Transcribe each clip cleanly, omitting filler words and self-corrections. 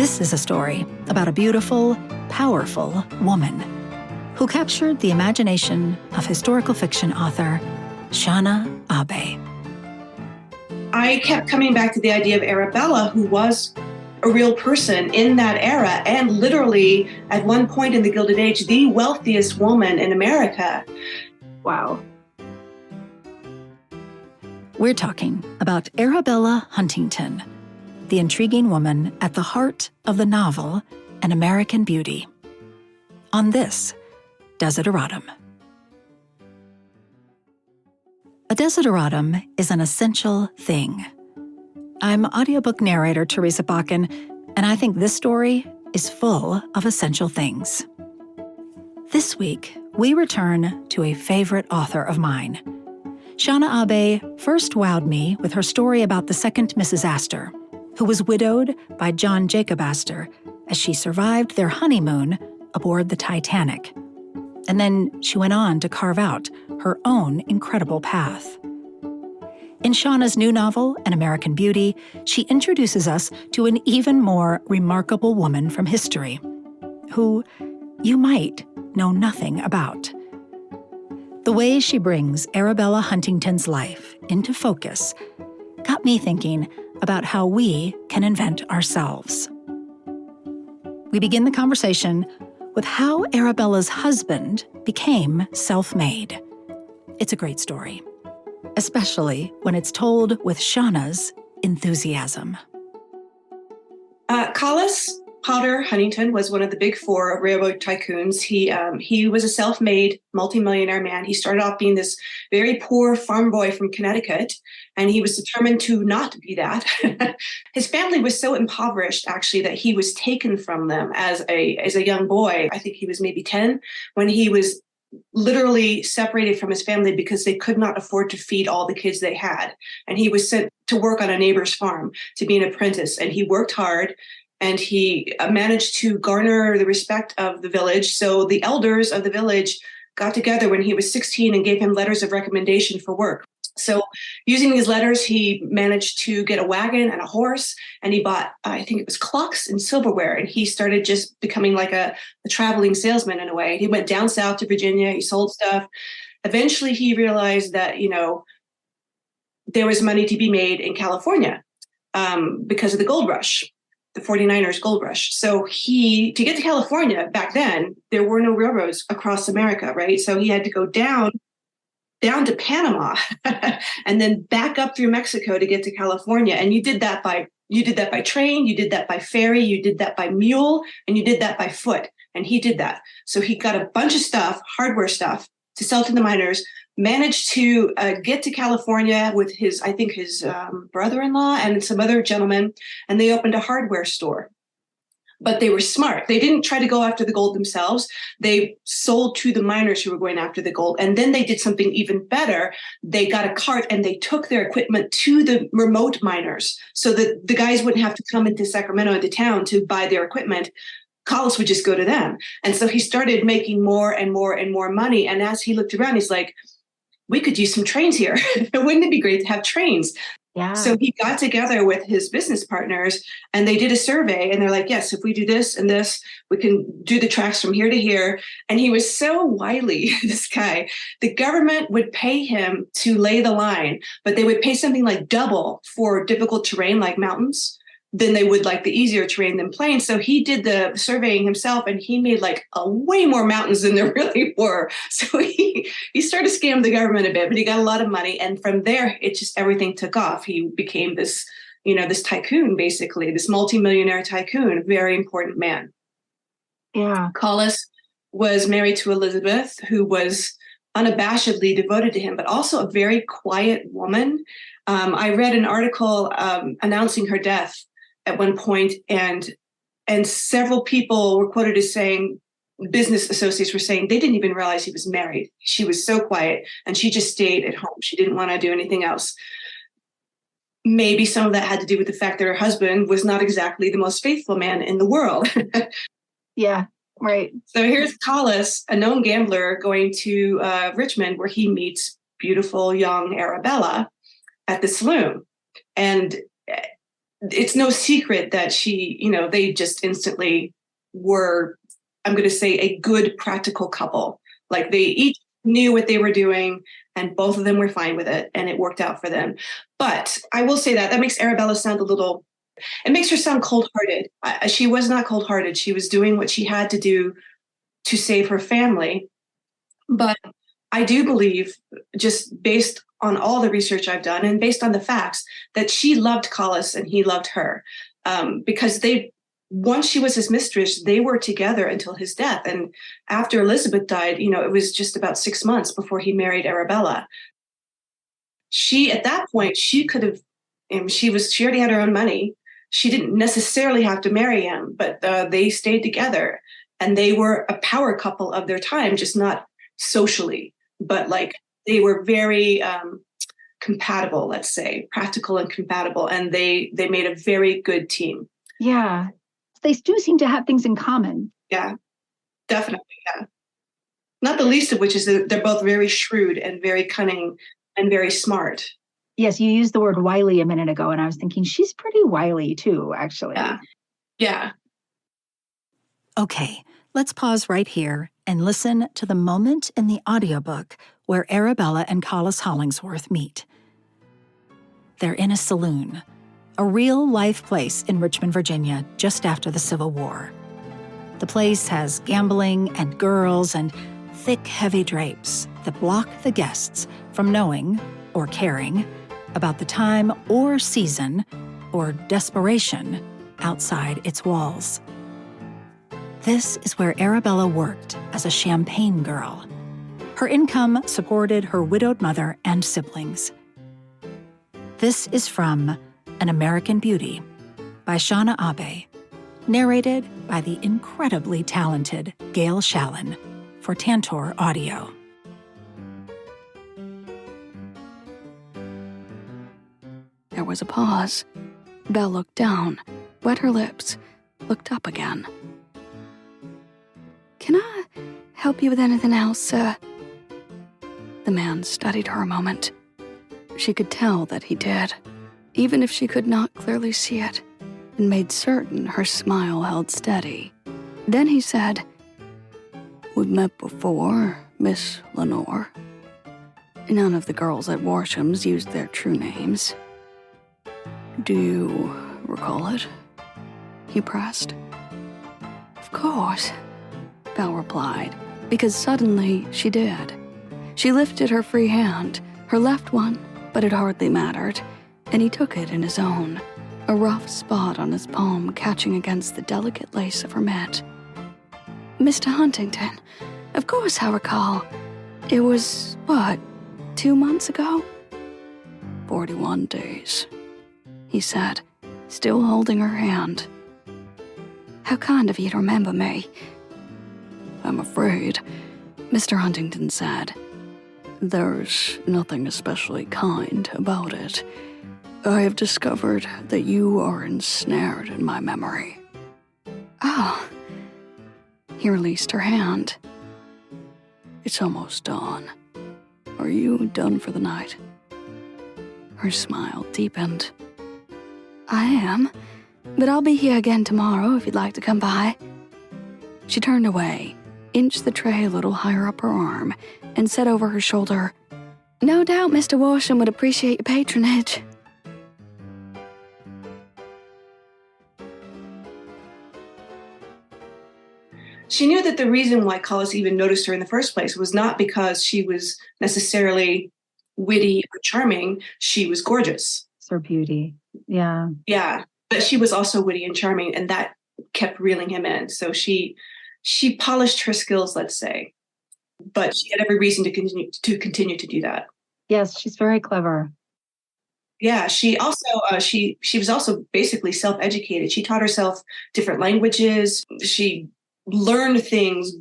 This is a story about a beautiful, powerful woman who captured the imagination of historical fiction author Shana Abe. I kept coming back to the idea of Arabella, who was a real person in that era and literally at one point in the Gilded Age, the wealthiest woman in America. Wow. We're talking about Arabella Huntington, the intriguing woman at the heart of the novel An American Beauty. On this, Desideratum. A desideratum is an essential thing. I'm audiobook narrator Teresa Bakken, and I think this story is full of essential things. This week, we return to a favorite author of mine. Shana Abe first wowed me with her story about the second Mrs Astor, who was widowed by John Jacob Astor as she survived their honeymoon aboard the Titanic. And then she went on to carve out her own incredible path. In Shana's new novel, An American Beauty, she introduces us to an even more remarkable woman from history, who you might know nothing about. The way she brings Arabella Huntington's life into focus got me thinking about how we can invent ourselves. We begin the conversation with how Arabella's husband became self-made. It's a great story, especially when it's told with Shana's enthusiasm. Collis Huntington was one of the big four railroad tycoons. He was a self-made multimillionaire man. He started off being this very poor farm boy from Connecticut, and he was determined to not be that. His family was so impoverished, actually, that he was taken from them as a young boy. I think he was maybe 10 when he was literally separated from his family because they could not afford to feed all the kids they had. And he was sent to work on a neighbor's farm to be an apprentice. And he worked hard. And he managed to garner the respect of the village. So the elders of the village got together when he was 16 and gave him letters of recommendation for work. So using these letters, he managed to get a wagon and a horse, and he bought, I think it was clocks and silverware. And he started just becoming like a traveling salesman in a way. He went down south to Virginia. He sold stuff. Eventually, he realized that, there was money to be made in California because of the gold rush. The 49ers gold rush. So to get to California back then, there were no railroads across America, right? So he had to go down to Panama and then back up through Mexico to get to California. And you did that by train, you did that by ferry, you did that by mule, and you did that by foot. And he did that. So he got a bunch of stuff, hardware stuff, to sell to the miners, managed to get to California with his brother-in-law and some other gentlemen, and they opened a hardware store. But they were smart. They didn't try to go after the gold themselves. They sold to the miners who were going after the gold. And then they did something even better. They got a cart and they took their equipment to the remote miners so that the guys wouldn't have to come into Sacramento, into town, to buy their equipment. Collis would just go to them. And so he started making more and more and more money. And as he looked around, he's like, we could use some trains here. Wouldn't it be great to have trains? Yeah. So he got together with his business partners and they did a survey and they're like, yes, if we do this and this, we can do the tracks from here to here. And he was so wily, this guy. The government would pay him to lay the line, but they would pay something like double for difficult terrain like mountains than they would like the easier terrain than plains. So he did the surveying himself and he made like a way more mountains than there really were. So he started to scam the government a bit, but he got a lot of money. And from there, everything took off. He became this tycoon, basically, this multimillionaire tycoon, a very important man. Yeah. Collis was married to Elizabeth, who was unabashedly devoted to him, but also a very quiet woman. I read an article announcing her death at one point, and several people were quoted as saying, business associates were saying they didn't even realize he was married. She was so quiet, and she just stayed at home. She didn't want to do anything else. Maybe some of that had to do with the fact that her husband was not exactly the most faithful man in the world. Yeah, right. So here's Collis, a known gambler, going to Richmond, where he meets beautiful young Arabella at the saloon. And it's no secret that they just instantly were, I'm going to say, a good practical couple. Like, they each knew what they were doing, and both of them were fine with it, and it worked out for them. But I will say that makes Arabella sound it makes her sound cold-hearted. She was not cold-hearted. She was doing what she had to do to save her family. But I do believe, just based on all the research I've done and based on the facts, that she loved Collis and he loved her, because once she was his mistress, they were together until his death. And after Elizabeth died, it was just about 6 months before he married Arabella. At that point, she could have, she already had her own money. She didn't necessarily have to marry him, but they stayed together, and they were a power couple of their time, just not socially, but like they were very compatible, let's say, practical and compatible. And they made a very good team. Yeah. They do seem to have things in common. Yeah, definitely. Yeah. Not the least of which is that they're both very shrewd and very cunning and very smart. Yes, you used the word wily a minute ago, and I was thinking she's pretty wily too, actually. Yeah. Yeah. Okay, let's pause right here and listen to the moment in the audiobook where Arabella and Collis Hollingsworth meet. They're in a saloon, a real-life place in Richmond, Virginia, just after the Civil War. The place has gambling and girls and thick, heavy drapes that block the guests from knowing or caring about the time or season or desperation outside its walls. This is where Arabella worked as a champagne girl. Her income supported her widowed mother and siblings. This is from An American Beauty by Shana Abe, narrated by the incredibly talented Gail Shalan for Tantor Audio. There was a pause. Belle looked down, wet her lips, looked up again. "Can I help you with anything else, sir?" The man studied her a moment. She could tell that he did, even if she could not clearly see it, and made certain her smile held steady. Then he said, "We've met before, Miss Lenore." None of the girls at Warsham's used their true names. "Do you recall it?" he pressed. "Of course," Belle replied, because suddenly she did. She lifted her free hand, her left one, but it hardly mattered, and he took it in his own, a rough spot on his palm catching against the delicate lace of her mitt. "Mr. Huntington, of course I recall. It was, 2 months ago?" 41 days, he said, still holding her hand. "How kind of you to remember me." "I'm afraid," Mr. Huntington said, "there's nothing especially kind about it. I have discovered that you are ensnared in my memory." "Oh." He released her hand. "It's almost dawn. Are you done for the night?" Her smile deepened. "I am, but I'll be here again tomorrow if you'd like to come by." She turned away, inched the tray a little higher up her arm, and said over her shoulder, "No doubt Mr. Warsham would appreciate your patronage." She knew that the reason why Collis even noticed her in the first place was not because she was necessarily witty or charming. She was gorgeous. It's her beauty. Yeah. Yeah, but she was also witty and charming, and that kept reeling him in. So she polished her skills, let's say, but she had every reason to continue to do that. Yes, she's very clever. Yeah, she also she was also basically self-educated. She taught herself different languages. She learned things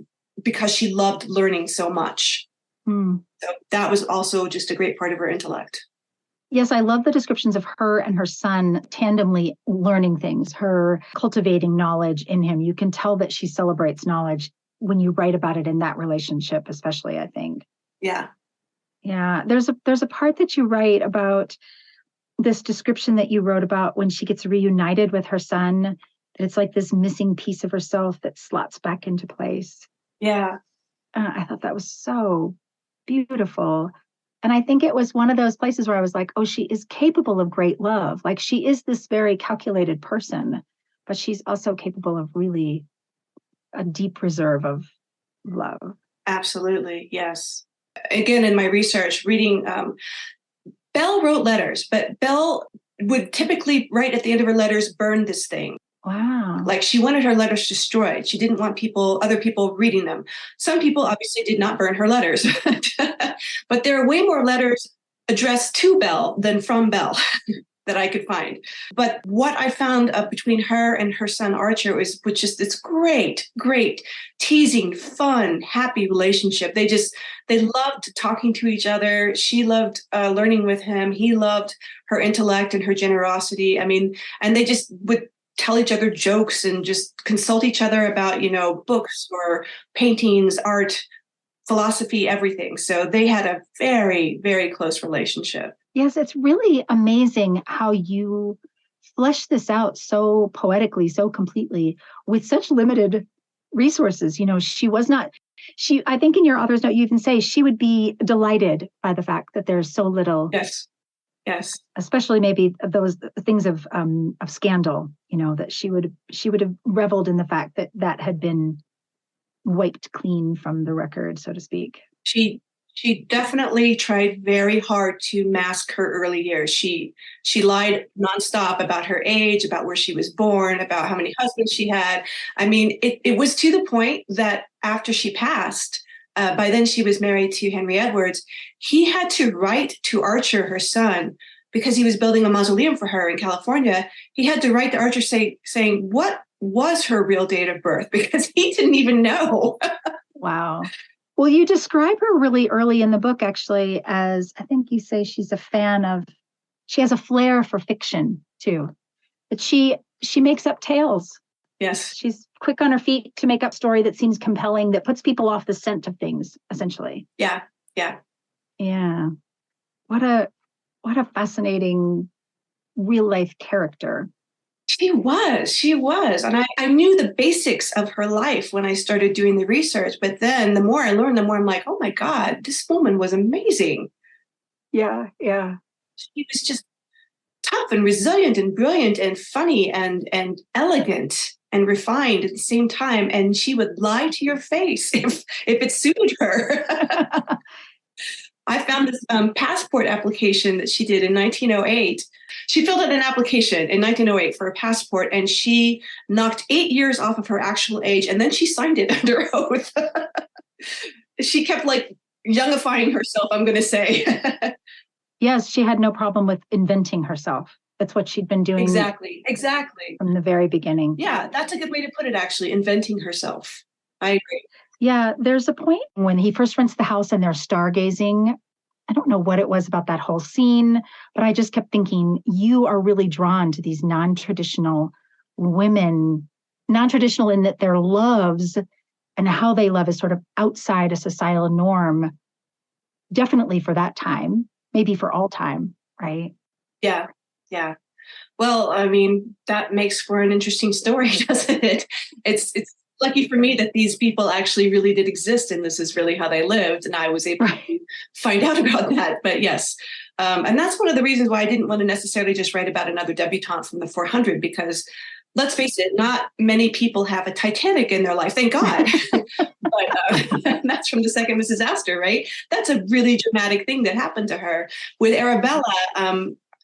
because she loved learning so much. So that was also just a great part of her intellect. Yes, I love the descriptions of her and her son tandemly learning things, her cultivating knowledge in him. You can tell that she celebrates knowledge when you write about it in that relationship, especially, I think. Yeah. Yeah. There's a part that you write about this description that you wrote about when she gets reunited with her son, that it's like this missing piece of herself that slots back into place. Yeah. I thought that was so beautiful. And I think it was one of those places where I was like, oh, she is capable of great love. Like, she is this very calculated person, but she's also capable of really a deep reserve of love. Absolutely. Yes. Again, in my research, reading, Belle wrote letters, but Belle would typically write at the end of her letters, burn this thing. Wow. Like, she wanted her letters destroyed. She didn't want other people reading them. Some people obviously did not burn her letters, but there are way more letters addressed to Belle than from Belle that I could find. But what I found between her and her son Archer was just this great, teasing, fun, happy relationship. They loved talking to each other. She loved learning with him. He loved her intellect and her generosity. I mean, and they just would tell each other jokes and just consult each other about, books or paintings, art, philosophy, everything. So they had a very, very close relationship. Yes, it's really amazing how you flesh this out so poetically, so completely, with such limited resources. I think in your author's note, you even say she would be delighted by the fact that there's so little. Yes. Especially maybe those things of scandal, that she would have reveled in the fact that had been wiped clean from the record, so to speak. She definitely tried very hard to mask her early years. She lied nonstop about her age, about where she was born, about how many husbands she had. I mean, it was to the point that after she passed, by then she was married to Henry Edwards, he had to write to Archer, her son, because he was building a mausoleum for her in California. He had to write to Archer saying what was her real date of birth, because he didn't even know. Wow. Well, you describe her really early in the book, actually, as, I think you say she has a flair for fiction too, but she makes up tales. Yes. She's quick on her feet to make up story that seems compelling, that puts people off the scent of things, essentially. Yeah. What a fascinating real life character. She was. And I knew the basics of her life when I started doing the research. But then the more I learned, the more I'm like, oh my God, this woman was amazing. Yeah. She was just tough and resilient and brilliant and funny and elegant and refined at the same time. And she would lie to your face if it suited her. I found this passport application that she did in 1908. She filled out an application in 1908 for a passport, and she knocked 8 years off of her actual age, and then she signed it under oath. She kept youngifying herself, I'm going to say. Yes, she had no problem with inventing herself. That's what she'd been doing. Exactly. From the very beginning. Yeah, that's a good way to put it, actually, inventing herself. I agree. Yeah, there's a point when he first rents the house and they're stargazing. I don't know what it was about that whole scene, but I just kept thinking, you are really drawn to these non-traditional women, non-traditional in that their loves and how they love is sort of outside a societal norm, definitely for that time, maybe for all time, right? Yeah. Well, I mean, that makes for an interesting story, doesn't it? It's lucky for me that these people actually really did exist, and this is really how they lived, and I was able to find out about that. But yes, and that's one of the reasons why I didn't want to necessarily just write about another debutante from the 400, because let's face it, not many people have a Titanic in their life, thank God. But that's from the second Mrs. Astor, right? That's a really dramatic thing that happened to her. With Arabella,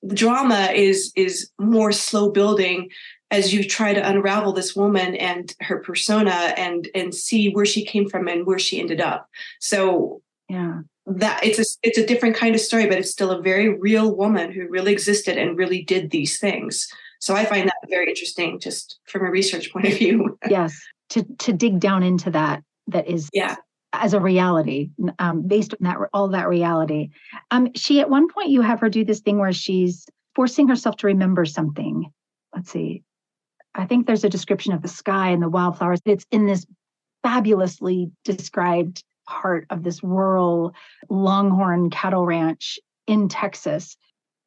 the drama is more slow building as you try to unravel this woman and her persona and see where she came from and where she ended up. So yeah, that it's a different kind of story, but it's still a very real woman who really existed and really did these things. So I find that very interesting, just from a research point of view. Yes, to dig down into that is as a reality, based on that, all that reality. She, at one point, you have her do this thing where she's forcing herself to remember something. Let's see. I think there's a description of the sky and the wildflowers. It's in this fabulously described part of this rural Longhorn cattle ranch in Texas.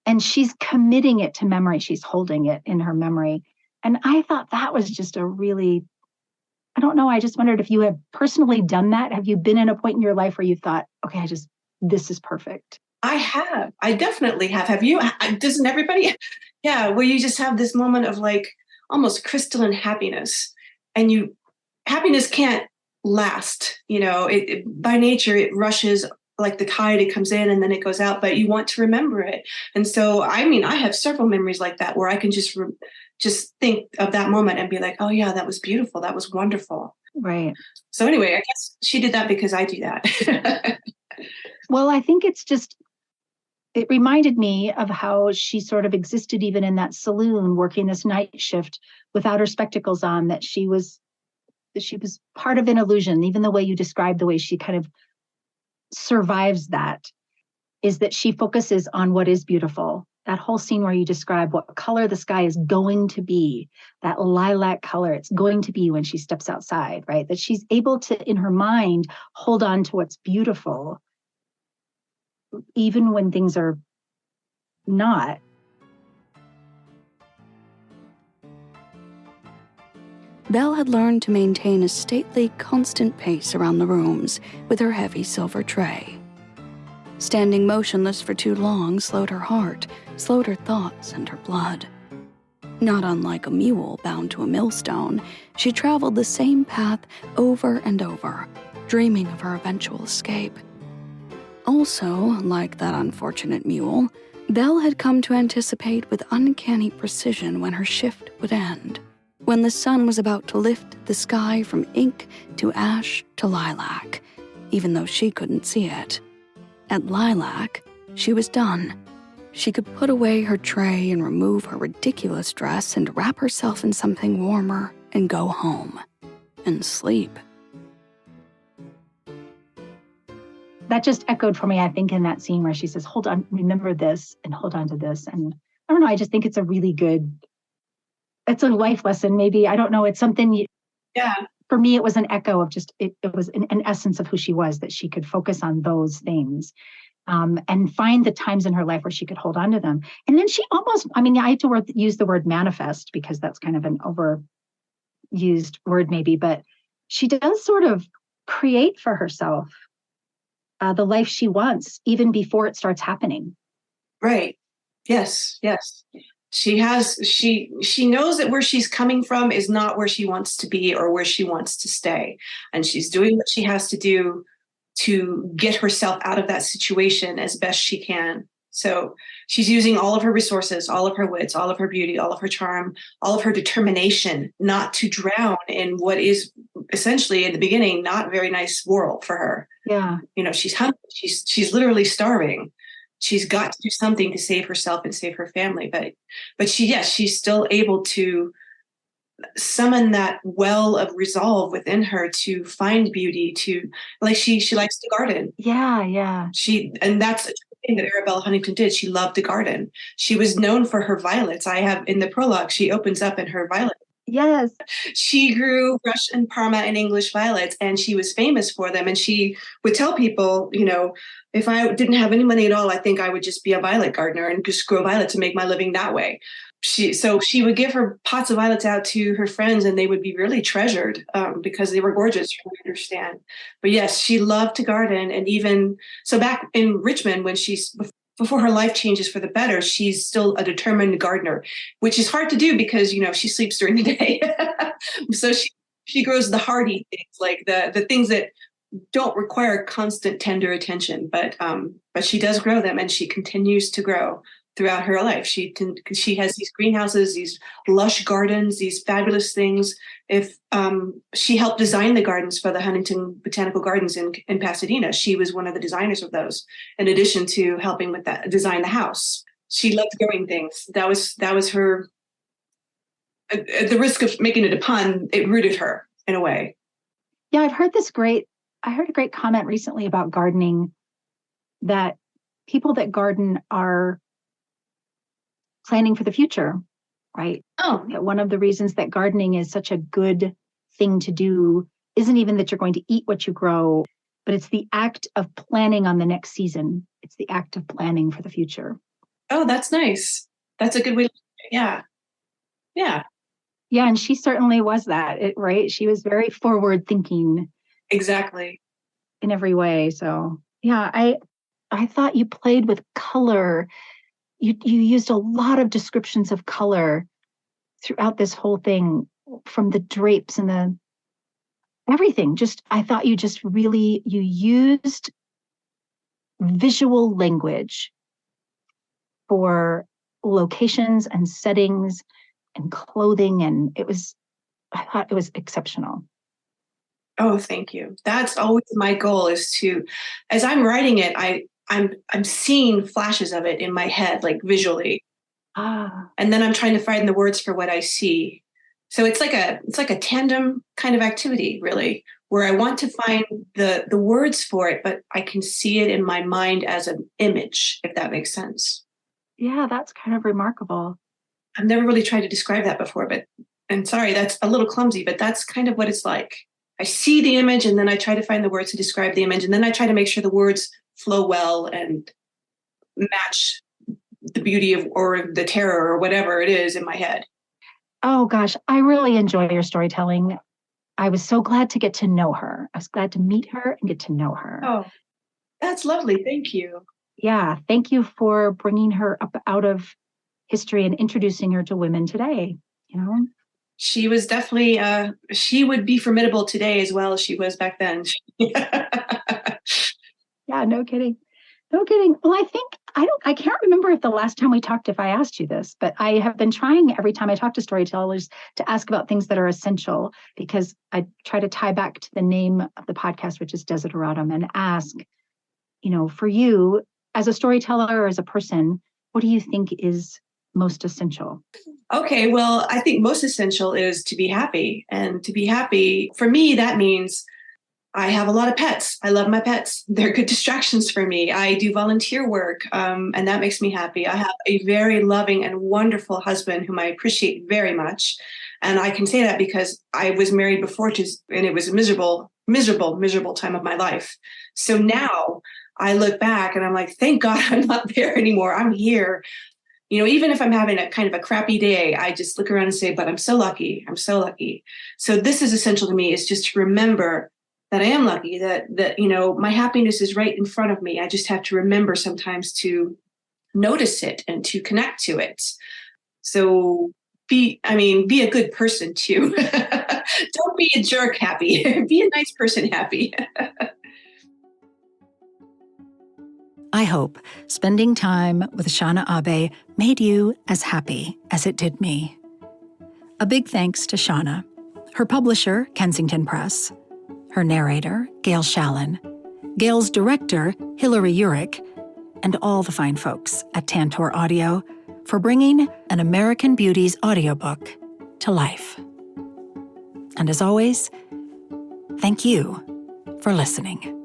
And she's committing it to memory. She's holding it in her memory. And I thought that was just a really, I don't know. I just wondered if you have personally done that. Have you been in a point in your life where you thought, okay, this is perfect? I have. I definitely have. Have you? Doesn't everybody? Yeah, where you just have this moment of like almost crystalline happiness, and happiness can't last. By nature, it rushes like the tide. It comes in and then it goes out, but you want to remember it. And so, I have several memories like that where I can just think of that moment and be like, oh yeah, that was beautiful. That was wonderful. Right. So anyway, I guess she did that because I do that. Well, I think it reminded me of how she sort of existed even in that saloon working this night shift without her spectacles on, that she was part of an illusion. Even the way you described the way she kind of survives that is that she focuses on what is beautiful. That whole scene where you describe what color the sky is going to be, that lilac color it's going to be when she steps outside, right? That she's able to, in her mind, hold on to what's beautiful, even when things are not. Belle had learned to maintain a stately, constant pace around the rooms with her heavy silver tray. Standing motionless for too long slowed her heart, slowed her thoughts and her blood. Not unlike a mule bound to a millstone, she traveled the same path over and over, dreaming of her eventual escape. Also, like that unfortunate mule, Belle had come to anticipate with uncanny precision when her shift would end, when the sun was about to lift the sky from ink to ash to lilac, even though she couldn't see it. At lilac, she was done. She could put away her tray and remove her ridiculous dress and wrap herself in something warmer and go home and sleep. That just echoed for me, I think, in that scene where she says, hold on, remember this and hold on to this. And I don't know, I just think it's a really good, it's a life lesson, maybe. I don't know. It's something, yeah. For me, it was an echo of just, it was an essence of who she was, that she could focus on those things and find the times in her life where she could hold on to them. And then she almost, I had to use the word manifest because that's kind of an overused word maybe, but she does sort of create for herself the life she wants, even before it starts happening. Right. Yes. She knows that where she's coming from is not where she wants to be or where she wants to stay. And she's doing what she has to do to get herself out of that situation as best she can. So she's using all of her resources, all of her wits, all of her beauty, all of her charm, all of her determination not to drown in what is essentially in the beginning not a very nice world for her. Yeah. She's hungry. She's literally starving. She's got to do something to save herself and save her family. But she's still able to summon that well of resolve within her to find beauty, to like she likes to garden. Yeah. And that's the thing that Arabella Huntington did. She loved to garden. She was known for her violets. I have in the prologue, she opens up in her violet. Yes. She grew Russian, Parma, and English violets, and she was famous for them. And she would tell people, if I didn't have any money at all, I think I would just be a violet gardener and just grow violets and make my living that way. So she would give her pots of violets out to her friends, and they would be really treasured because they were gorgeous, from what I understand. But yes, she loved to garden. And even so, back in Richmond, when before her life changes for the better, she's still a determined gardener, which is hard to do because, she sleeps during the day. So she grows the hardy things, like the things that don't require constant tender attention, but she does grow them, and she continues to grow throughout her life. She has these greenhouses, these lush gardens, these fabulous things. If she helped design the gardens for the Huntington Botanical Gardens in Pasadena, she was one of the designers of those. In addition to helping with that, design the house, she loved growing things. That was her. At the risk of making it a pun, it rooted her in a way. Yeah, I heard a great comment recently about gardening, that people that garden are planning for the future, right? Oh, That one of the reasons that gardening is such a good thing to do isn't even that you're going to eat what you grow, but it's the act of planning on the next season. It's the act of planning for the future. Oh, that's nice. That's a good way to, yeah. Yeah, Yeah, and she certainly was that, right? She was very forward thinking exactly. in every way. So yeah, I thought you played with color. You used a lot of descriptions of color throughout this whole thing, from the drapes and the everything. Just I thought you just really you used visual language for locations and settings and clothing, and I thought it was exceptional. Oh, thank you. That's always my goal, is to, as I'm writing it, I'm seeing flashes of it in my head, like visually. Ah, And then I'm trying to find the words for what I see. So it's like a tandem kind of activity, really, where I want to find the words for it, but I can see it in my mind as an image, if that makes sense. yeah, that's kind of remarkable. I've never really tried to describe that before, but I'm sorry, that's a little clumsy, but that's kind of what it's like. I see the image and then I try to find the words to describe the image, and then I try to make sure the words flow well and match the beauty of, or the terror, or whatever it is in my head. Oh gosh, I really enjoy your storytelling. I was so glad to get to know her. I was glad to meet her and get to know her. Oh, that's lovely. Thank you. Yeah, thank you for bringing her up out of history and introducing her to women today. You know, She was definitely, she would be formidable today as well as she was back then. yeah, no kidding. No kidding. Well, I can't remember if the last time we talked, if I asked you this, but I have been trying every time I talk to storytellers to ask about things that are essential, because I try to tie back to the name of the podcast, which is Desideratum, and ask, for you as a storyteller or as a person, what do you think is most essential? Okay, well, I think most essential is to be happy. And to be happy, for me, that means I have a lot of pets. I love my pets. They're good distractions for me. I do volunteer work, and that makes me happy. I have a very loving and wonderful husband whom I appreciate very much. And I can say that because I was married before, and it was a miserable, miserable, miserable time of my life. So now I look back and I'm like, thank God I'm not there anymore. I'm here. Even if I'm having a kind of a crappy day, I just look around and say, but I'm so lucky. I'm so lucky. So this is essential to me, is just to remember that I am lucky, that my happiness is right in front of me. I just have to remember sometimes to notice it and to connect to it. So be a good person too. Don't be a jerk happy. Be a nice person happy. I hope spending time with Shana Abe made you as happy as it did me. A big thanks to Shana, her publisher, Kensington Press, her narrator, Gail Shalan, Gail's director, Hilary Eurich, and all the fine folks at Tantor Audio for bringing an American Beauty's audiobook to life. And as always, thank you for listening.